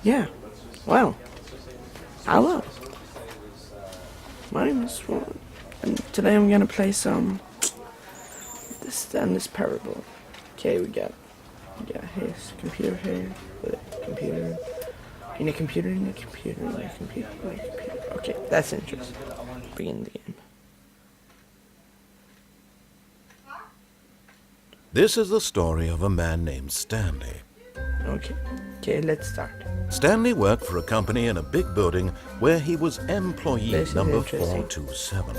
Yeah. Well, hello. My name is Swan, and today I'm gonna play some the Stanleys Parable. Okay, we got his computer here, with a computer, in a computer, in a computer, in a computer, in a computer. Okay, that's interesting. Begin the game. This is the story of a man named Stanley. Okay, let's start. Stanley worked for a company in a big building where he was employee This is number interesting. 427.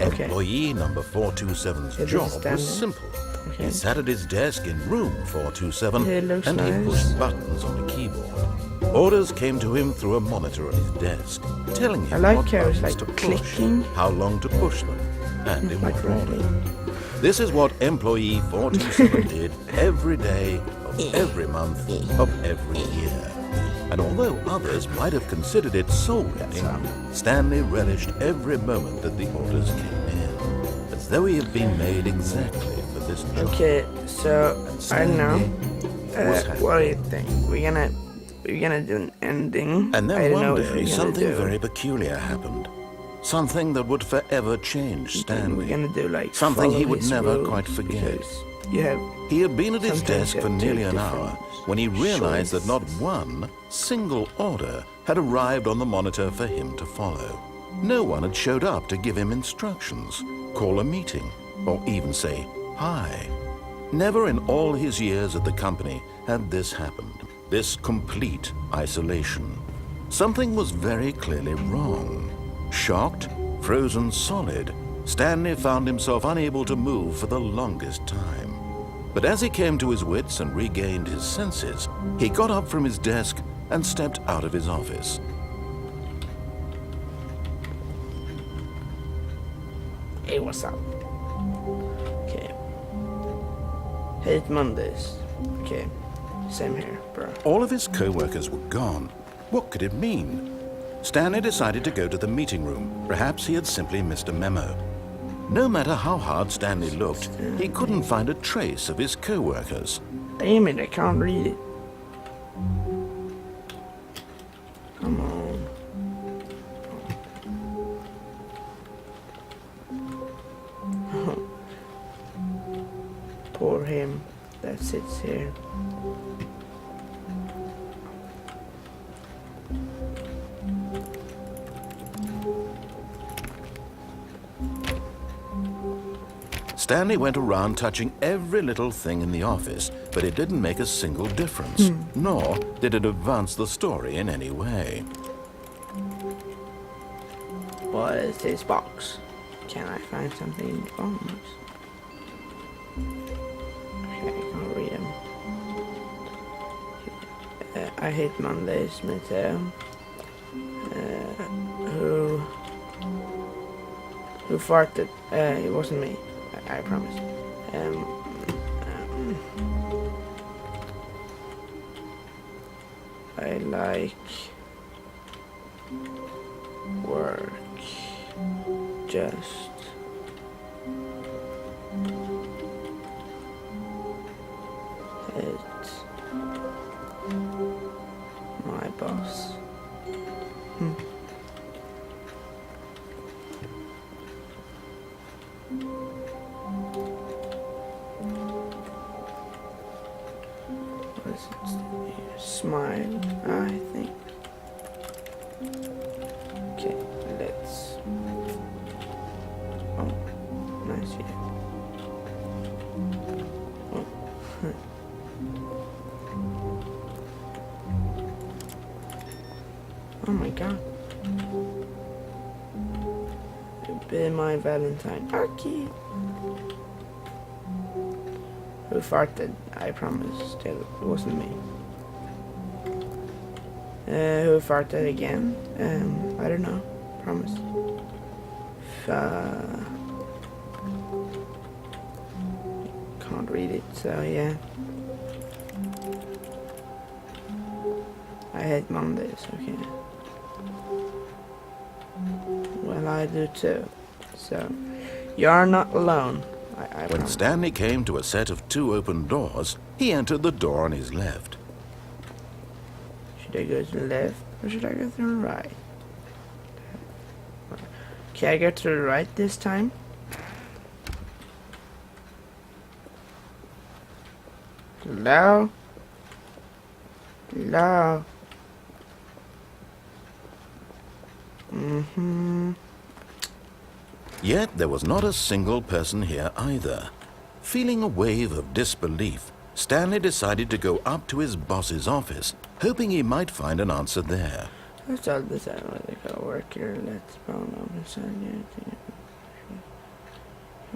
Okay. Employee number 427's This is job Stanley. was simple. Okay. He sat at his desk in room 427 It looks and he nice. pushed buttons on the keyboard. Orders came to him through a monitor on his desk, telling him like what how it's buttons like to push, clicking. how long to push them, and in Like what really. order. This is what employee 427 did every day of every month of every year. And although others might have considered it soul-winning, Stanley relished every moment that the orders came in, as though he had been made exactly for this job. Okay, so I don't know. was happy. What do you think? We're gonna do an ending. And I then don't know one if we're day, gonna something do- very peculiar happened. Something that would forever change We're Stanley. gonna do like Something he follow would his never roads, quite forget. because You have He had been at his Sometimes desk you for have two nearly an different hour when he realized that not one single order had arrived on the monitor for him to follow. No one had showed up to give him instructions, call a meeting, or even say hi. Never in all his years at the company had this happened, this complete isolation. Something was very clearly wrong. Shocked, frozen solid, Stanley found himself unable to move for the longest time. But as he came to his wits and regained his senses, he got up from his desk and stepped out of his office. Hey, what's up? Okay. Hate Mondays. Okay. Same here, bro. All of his co-workers were gone. What could it mean? Stanley decided to go to the meeting room. Perhaps he had simply missed a memo. No matter how hard Stanley looked, he couldn't find a trace of his co-workers. Damn it, I can't read it. Come on. Poor him that sits here. Stanley went around touching every little thing in the office, but it didn't make a single difference, nor did it advance the story in any way. What is this box? Can I find something in the box? Okay, I can't read them. I hate Mondays, me too. Who farted? It wasn't me. I promise. I like work. Just hate my boss. What is it here? Smile, I think. Okay, let's. Oh, nice view. Oh. Oh my god. Be my Valentine. Okay. Who farted? I promise. Still, it wasn't me. Who farted again? I don't know. Promise. Can't read it, so yeah. I hate Mondays, okay. Well, I do too. So, you're not alone. I When promise. Stanley came to a set of two open doors, he entered the door on his left. Should I go to the left or should I go to the right? Okay, I go to the right this time. Hello? Hello? Yet there was not a single person here either. Feeling a wave of disbelief, Stanley decided to go up to his boss's office, hoping he might find an answer there. Let's all decide whether they gotta work here. Let's phone up and sign anything.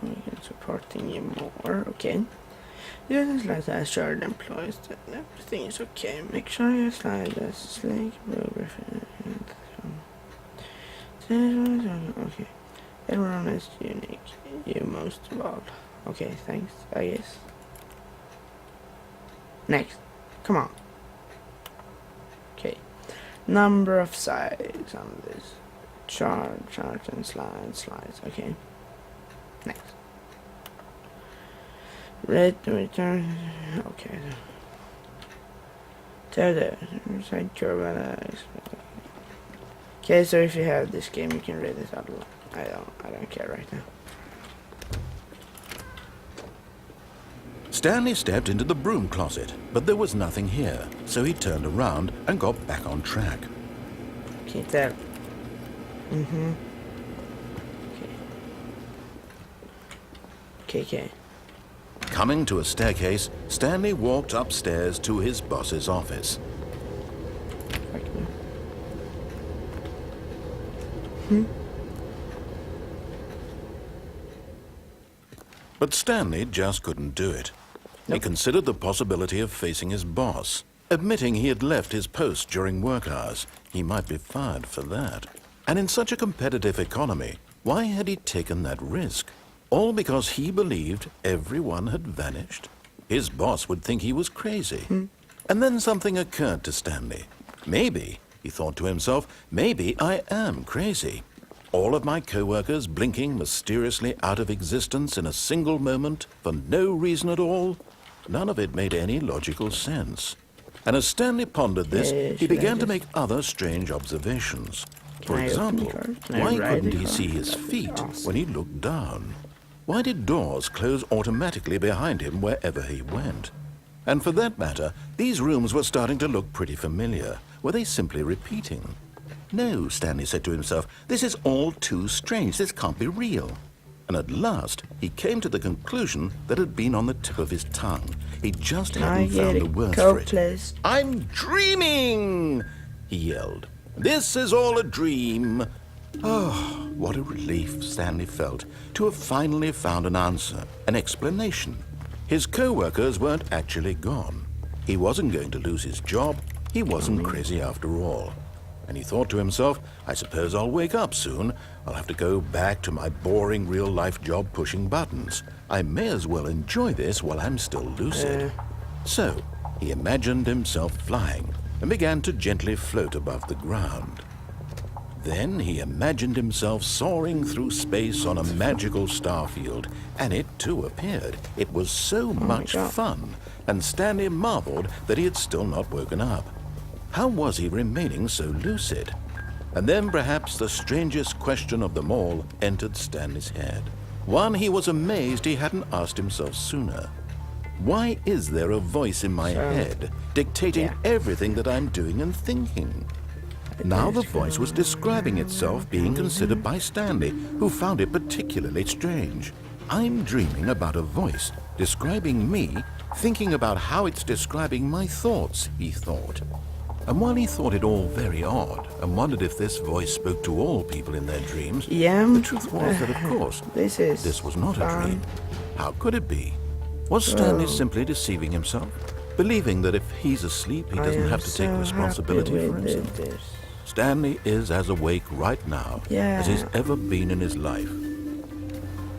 We can supporting you more. Okay. Yeah, just like that. Assured employees that everything is okay. Make sure you slide as slave biography. Okay. Everyone is unique. You most of all. Okay, thanks, I guess. Next. Come on. Okay. Number of sides on this. Chart, and slides. Okay. Next. Red to return. Okay. There. Side curve. Okay, so if you have this game, you can read this out loud. I don't care right now. Stanley stepped into the broom closet, but there was nothing here, so he turned around and got back on track. Okay, there. Okay. Coming to a staircase, Stanley walked upstairs to his boss's office. But Stanley just couldn't do it. He considered the possibility of facing his boss. Admitting he had left his post during work hours, he might be fired for that. And in such a competitive economy, why had he taken that risk? All because he believed everyone had vanished? His boss would think he was crazy. And then something occurred to Stanley. Maybe, he thought to himself, maybe I am crazy. All of my co-workers blinking mysteriously out of existence in a single moment for no reason at all? None of it made any logical sense. And as Stanley pondered this, he began to make other strange observations. For example, why couldn't he see his feet when he looked down? Why did doors close automatically behind him wherever he went? And for that matter, these rooms were starting to look pretty familiar. Were they simply repeating? No, Stanley said to himself, this is all too strange. This can't be real. And at last, he came to the conclusion that had been on the tip of his tongue. He just hadn't found the words for it. Please. I'm dreaming, he yelled. This is all a dream. Oh, what a relief Stanley felt to have finally found an answer, an explanation. His co-workers weren't actually gone. He wasn't going to lose his job. He wasn't crazy after all. And he thought to himself, I suppose I'll wake up soon. I'll have to go back to my boring real-life job pushing buttons. I may as well enjoy this while I'm still lucid. So, he imagined himself flying and began to gently float above the ground. Then he imagined himself soaring through space on a magical starfield, and it too appeared. It was so much fun, and Stanley marveled that he had still not woken up. How was he remaining so lucid? And then perhaps the strangest question of them all entered Stanley's head. One he was amazed he hadn't asked himself sooner. Why is there a voice in my head dictating everything that I'm doing and thinking? Now the voice was describing itself being considered by Stanley, who found it particularly strange. I'm dreaming about a voice describing me, thinking about how it's describing my thoughts, he thought. And while he thought it all very odd and wondered if this voice spoke to all people in their dreams, the truth was that, of course, this was not a dream. How could it be? Was Stanley simply deceiving himself, believing that if he's asleep, he doesn't have to take responsibility for himself? Stanley is as awake right now as he's ever been in his life.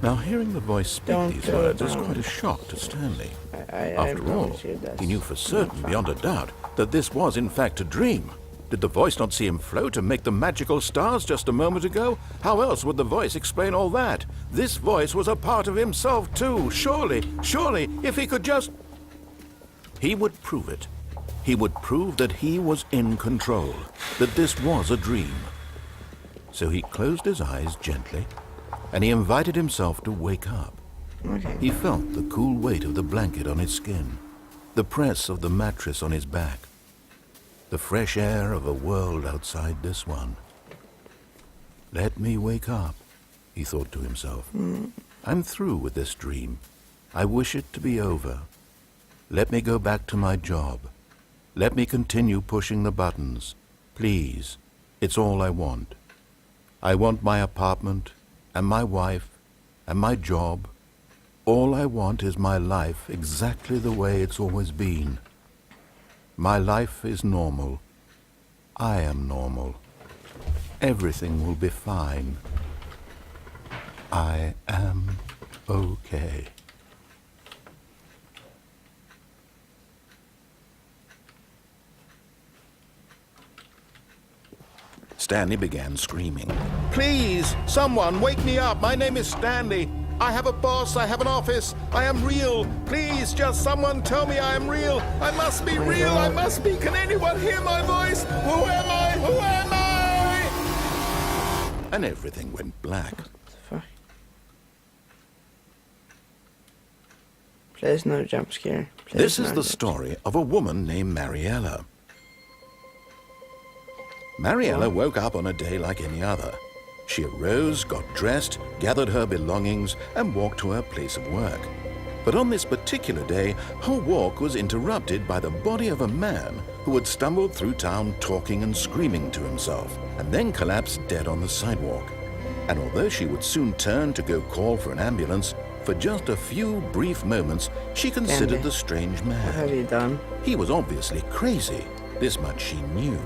Now, hearing the voice speak these words was quite a shock to Stanley. After all, he knew for certain, beyond a doubt, that this was in fact a dream. Did the voice not see him float and make the magical stars just a moment ago? How else would the voice explain all that? This voice was a part of himself too. Surely, if he could just... He would prove it. he would prove that he was in control, that this was a dream. So he closed his eyes gently, and he invited himself to wake up. Okay. He felt the cool weight of the blanket on his skin, the press of the mattress on his back, the fresh air of a world outside this one. Let me wake up, he thought to himself. I'm through with this dream. I wish it to be over. Let me go back to my job. Let me continue pushing the buttons. Please, it's all I want. I want my apartment, and my wife, and my job. All I want is my life exactly the way it's always been. My life is normal. I am normal. Everything will be fine. I am okay. Stanley began screaming. Please, someone, wake me up. My name is Stanley. I have a boss. I have an office. I am real. Please, just someone tell me I am real. I must be real. I must be. Can anyone hear my voice? Who am I? Who am I? And everything went black. There's no jump scare. This is the story of a woman named Mariella. Mariella woke up on a day like any other. She arose, got dressed, gathered her belongings, and walked to her place of work. But on this particular day, her walk was interrupted by the body of a man who had stumbled through town talking and screaming to himself, and then collapsed dead on the sidewalk. And although she would soon turn to go call for an ambulance, for just a few brief moments, she considered the strange man. What have you done? He was obviously crazy. This much she knew.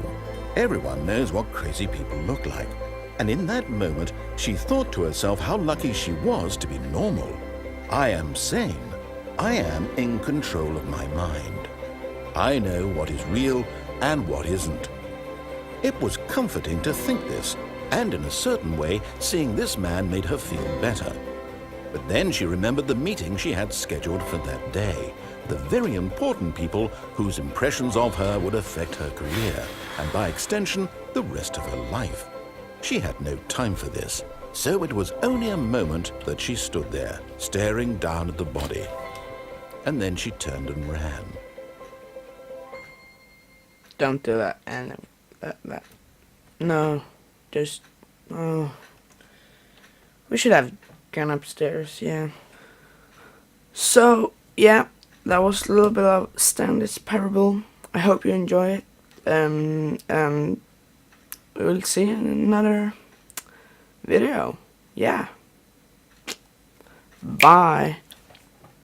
Everyone knows what crazy people look like. And in that moment, she thought to herself how lucky she was to be normal. I am sane. I am in control of my mind. I know what is real and what isn't. It was comforting to think this, and in a certain way, seeing this man made her feel better. But then she remembered the meeting she had scheduled for that day, the very important people whose impressions of her would affect her career, and by extension, the rest of her life. She had no time for this, so it was only a moment that she stood there, staring down at the body. And then she turned and ran. Don't do that, and that. No, just, oh. We should have gone upstairs, yeah. So, yeah, that was a little bit of Stanley's Parable. I hope you enjoy it. We'll see you in another video. Yeah. Bye.